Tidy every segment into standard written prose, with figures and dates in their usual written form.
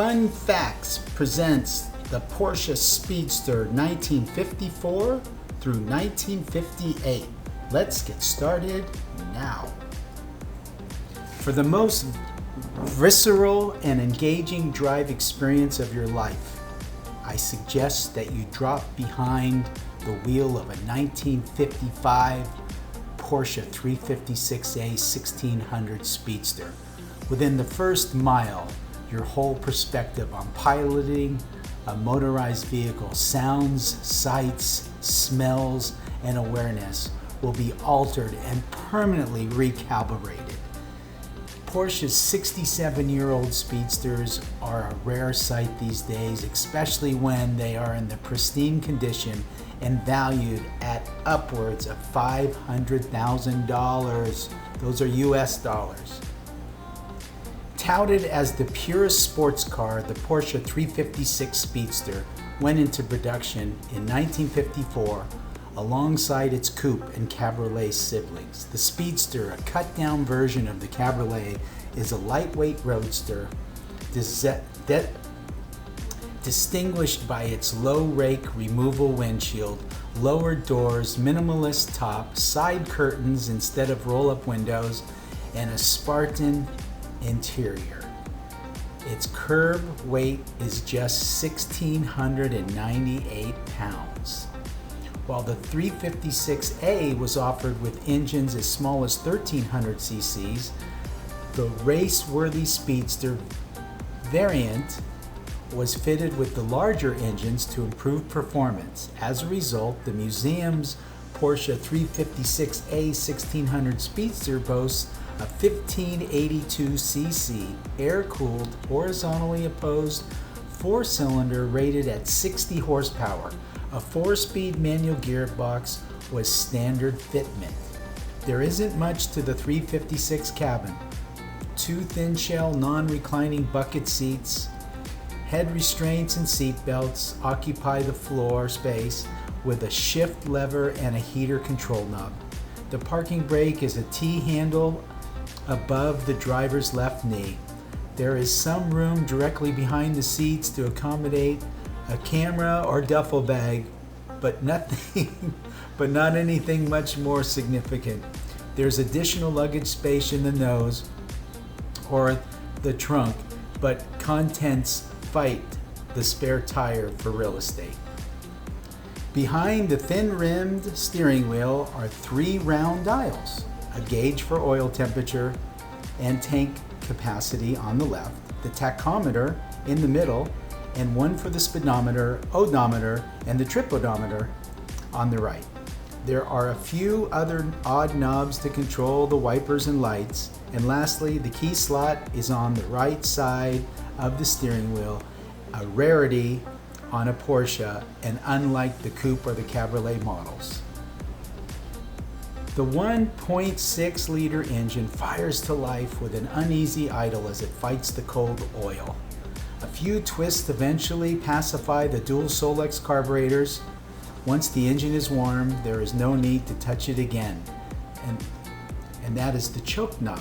Fun Facts presents the Porsche Speedster 1954 through 1958. Let's get started now. For the most visceral and engaging drive experience of your life, I suggest that you drop behind the wheel of a 1955 Porsche 356A 1600 Speedster. Within the first mile, your whole perspective on piloting a motorized vehicle, sounds, sights, smells, and awareness will be altered and permanently recalibrated. Porsche's 67-year-old Speedsters are a rare sight these days, especially when they are in the pristine condition and valued at upwards of $500,000. Those are US dollars. Touted as the purest sports car, the Porsche 356 Speedster went into production in 1954 alongside its coupe and cabriolet siblings. The Speedster, a cut-down version of the cabriolet, is a lightweight roadster distinguished by its low-rake removable windshield, lowered doors, minimalist top, side curtains instead of roll-up windows, and a Spartan interior. Its curb weight is just 1,698 pounds. While the 356A was offered with engines as small as 1,300 cc's, the race-worthy Speedster variant was fitted with the larger engines to improve performance. As a result, the museum's Porsche 356A 1600 Speedster boasts a 1582cc air-cooled, horizontally opposed four-cylinder rated at 60 horsepower. A 4-speed manual gearbox was standard fitment. There isn't much to the 356 cabin. 2 thin-shell non-reclining bucket seats, head restraints and seat belts occupy the floor space with a shift lever and a heater control knob. The parking brake is a T-handle above the driver's left knee. There is some room directly behind the seats to accommodate a camera or duffel bag, but not anything much more significant. There's additional luggage space in the nose or the trunk, but contents fight the spare tire for real estate. Behind the thin-rimmed steering wheel are 3 round dials, a gauge for oil temperature and tank capacity on the left, the tachometer in the middle, and one for the speedometer, odometer, and the trip odometer on the right. There are a few other odd knobs to control the wipers and lights. And lastly, the key slot is on the right side of the steering wheel, a rarity on a Porsche and unlike the coupe or the cabriolet models. The 1.6-liter engine fires to life with an uneasy idle as it fights the cold oil. A few twists eventually pacify the dual Solex carburetors. Once the engine is warm, there is no need to touch it again, and that is the choke knob.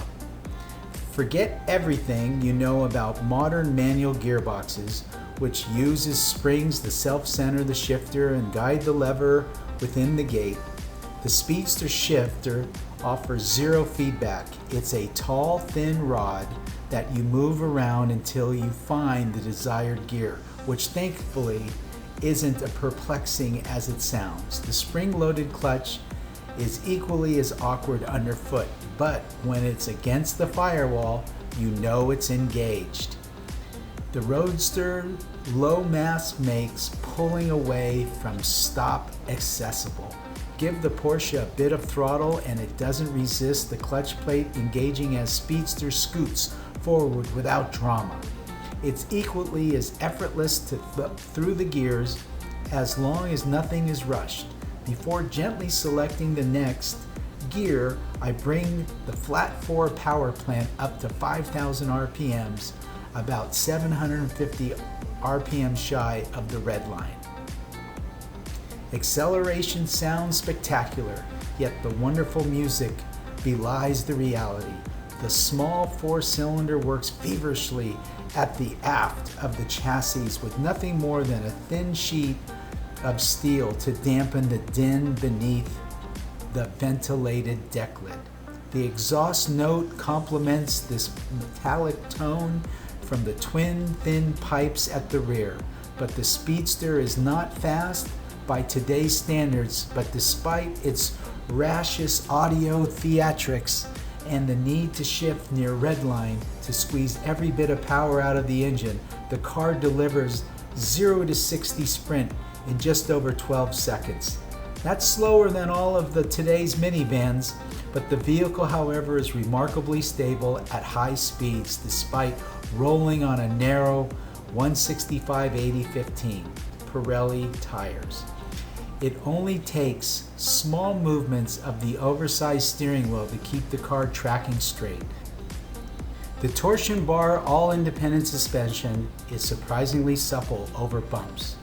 Forget everything you know about modern manual gearboxes, which uses springs to self-center the shifter and guide the lever within the gate. The Speedster shifter offers zero feedback. It's a tall, thin rod that you move around until you find the desired gear, which thankfully isn't as perplexing as it sounds. The spring-loaded clutch is equally as awkward underfoot, but when it's against the firewall, you know it's engaged. The Roadster low mass makes pulling away from stop accessible. Give the Porsche a bit of throttle and it doesn't resist the clutch plate engaging as Speedster scoots forward without drama. It's equally as effortless to through the gears as long as nothing is rushed. Before gently selecting the next gear, I bring the flat 4 power plant up to 5,000 RPMs, about 750 RPM shy of the red line. Acceleration sounds spectacular, yet the wonderful music belies the reality. The small 4-cylinder works feverishly at the aft of the chassis with nothing more than a thin sheet of steel to dampen the din beneath the ventilated deck lid. The exhaust note complements this metallic tone from the twin thin pipes at the rear, but the Speedster is not fast by today's standards, but despite its raucous audio theatrics and the need to shift near redline to squeeze every bit of power out of the engine, the car delivers 0 to 60 sprint in just over 12 seconds. That's slower than all of today's minivans, but the vehicle, however, is remarkably stable at high speeds despite rolling on a narrow 165/80/15 Pirelli tires. It only takes small movements of the oversized steering wheel to keep the car tracking straight. The torsion bar all-independent suspension is surprisingly supple over bumps.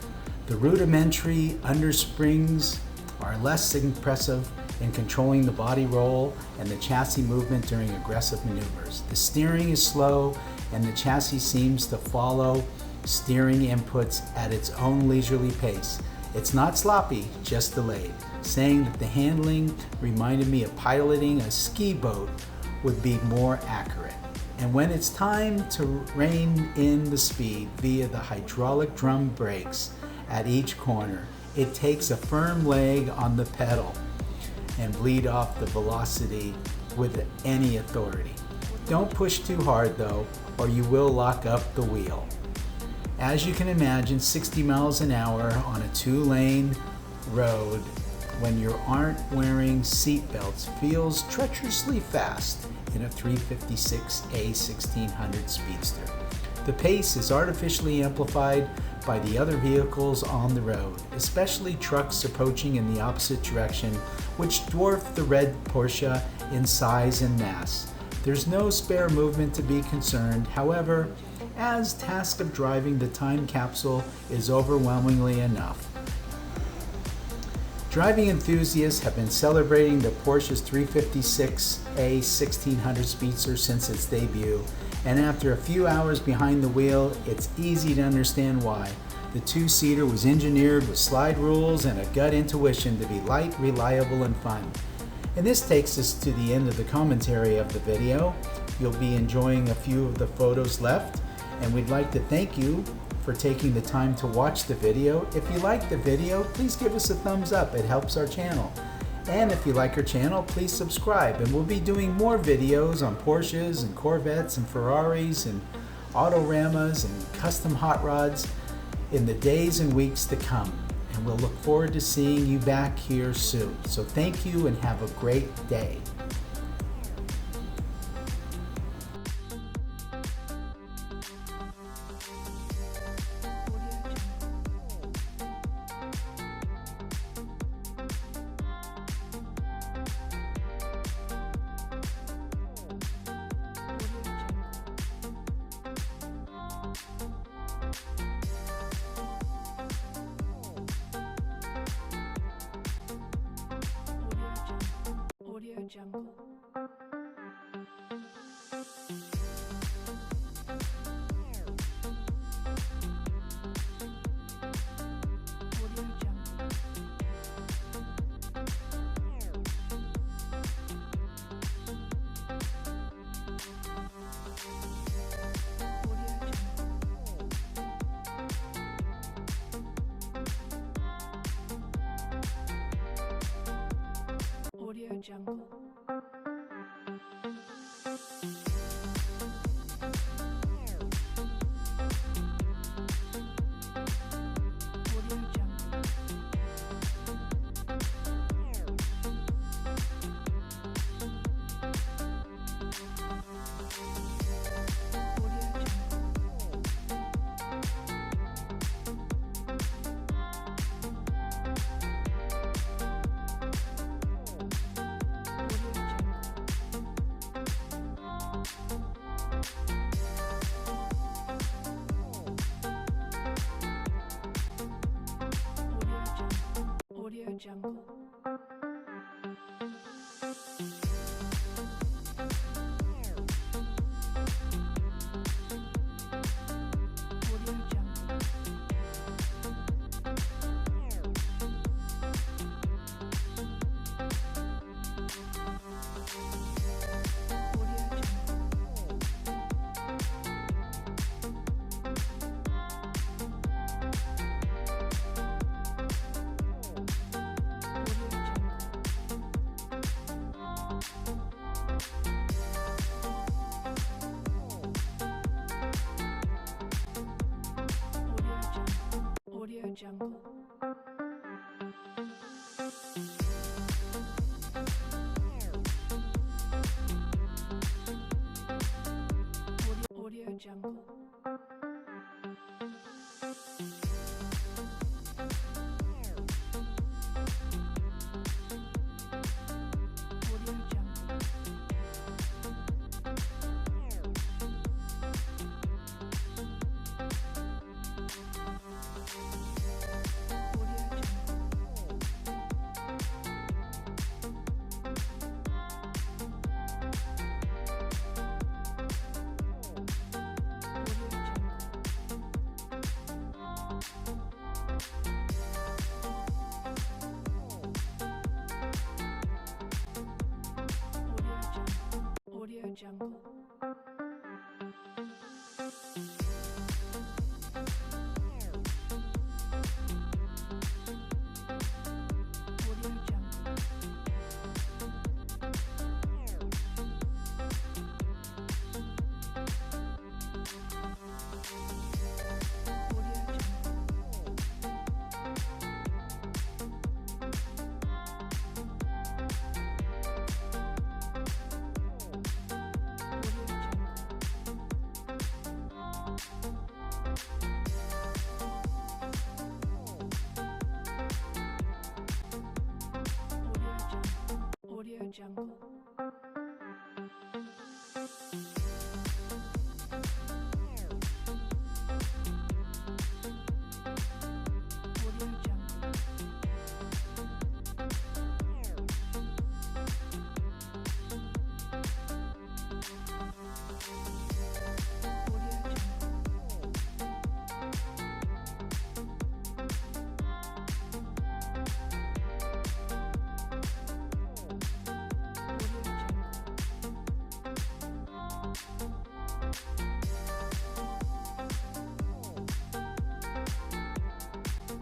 The rudimentary undersprings are less impressive in controlling the body roll and the chassis movement during aggressive maneuvers. The steering is slow and the chassis seems to follow steering inputs at its own leisurely pace. It's not sloppy, just delayed. Saying that the handling reminded me of piloting a ski boat would be more accurate. And when it's time to rein in the speed via the hydraulic drum brakes at each corner, it takes a firm leg on the pedal and bleed off the velocity with any authority. Don't push too hard though, or you will lock up the wheel. As you can imagine, 60 miles an hour on a 2-lane road when you aren't wearing seat belts feels treacherously fast in a 356A 1600 Speedster. The pace is artificially amplified by the other vehicles on the road, especially trucks approaching in the opposite direction, which dwarf the red Porsche in size and mass. There's no spare movement to be concerned. However, as task of driving the time capsule is overwhelmingly enough. Driving enthusiasts have been celebrating the Porsche's 356A 1600 Speedster since its debut, and after a few hours behind the wheel, it's easy to understand why. The two-seater was engineered with slide rules and a gut intuition to be light, reliable, and fun. And this takes us to the end of the commentary of the video. You'll be enjoying a few of the photos left, and we'd like to thank you for taking the time to watch the video. If you like the video, please give us a thumbs up. It helps our channel. And if you like our channel, please subscribe. And we'll be doing more videos on Porsches and Corvettes and Ferraris and Autoramas and custom hot rods in the days and weeks to come. And we'll look forward to seeing you back here soon. So thank you and have a great day. Jungle. Audio Jungle. Audio Jungle. Audio Jungle. Audio Jungle. Audio Jungle.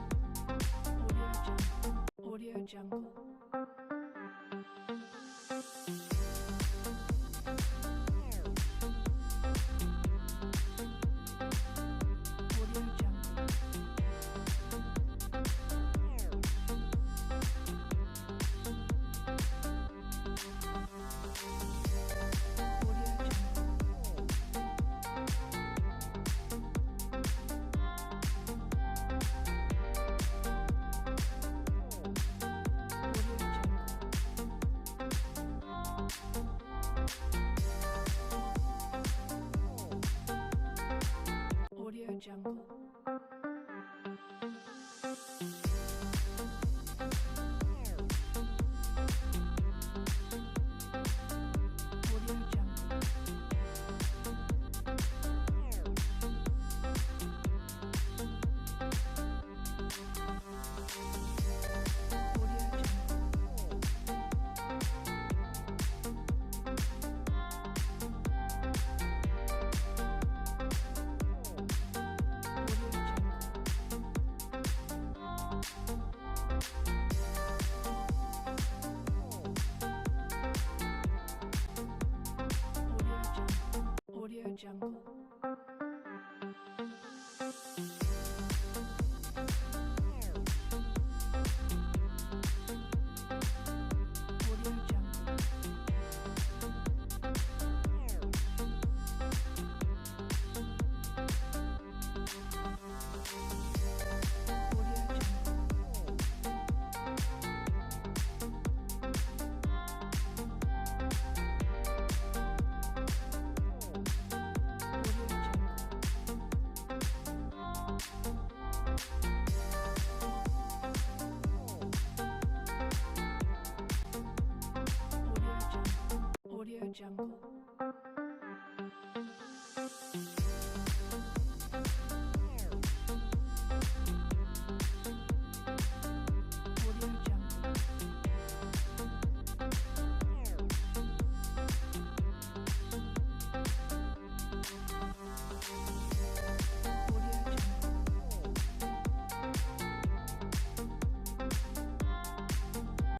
Audio Jungle. Audio Jungle. Audio Jungle. Audio Jungle. Audio Jungle.